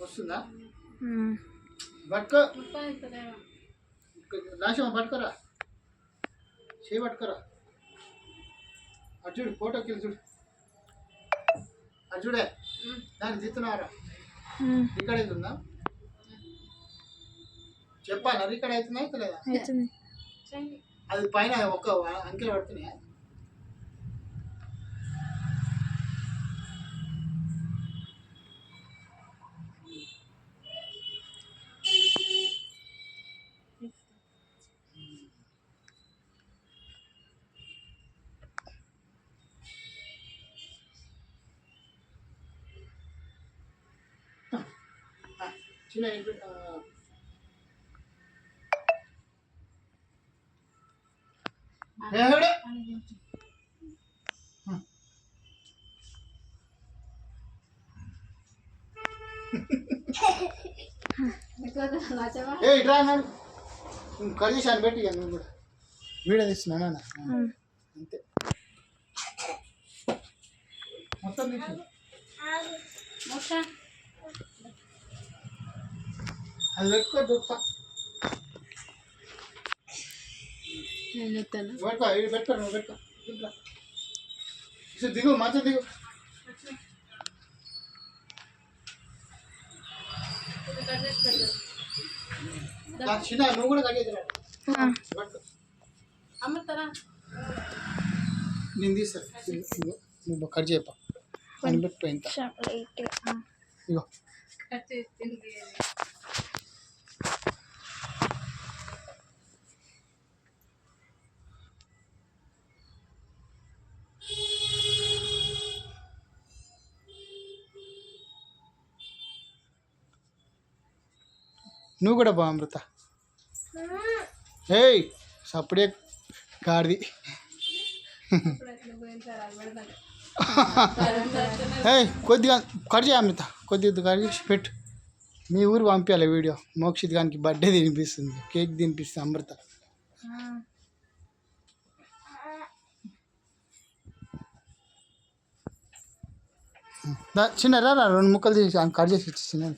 వస్తుందా పట్టుకో లాస్ట్ పట్టుకోరా చేయి పట్టుకోరా అర్జుడు ఫోటోకి వెళ్ళి చూడు అర్జుడే దాన్ని తీస్తున్నారా ఇక్కడ అవుతుందా చెప్పాలి అది ఇక్కడ అవుతుందా అవుతలేదా అది పైన ఒక అంకెలు పడుతున్నాయా చిన్న ఇట్రా కలిసాను పెట్టి నువ్వు కూడా వీడియో తీస్తున్నా అంతే మొత్తం అది పెట్టుకో పెట్టుకో ఇది పెట్టుకో నువ్వు పెట్టుకో దిగు మంచి దిగు చిన్న నువ్వు కూడా కట్టేది నేను తీస్తాను నువ్వు కట్ చేయప్ప అని పెట్టు ఇంత ఇగో నువ్వు కూడా బా అమృత ఏయ్ సప్పుడే గాడిది ఏయ్ కొద్దిగా కట్ చేయ అమృత కొద్దిగా కట్ చేసి పెట్టు మీ ఊరు పంపించాలి వీడియో మోక్షిత్ గానికి బర్త్డే తినిపిస్తుంది కేక్ తినిపిస్తుంది అమృత చిన్న రా రెండు ముక్కలు తీసి కట్ చేసి ఇచ్చి చిన్న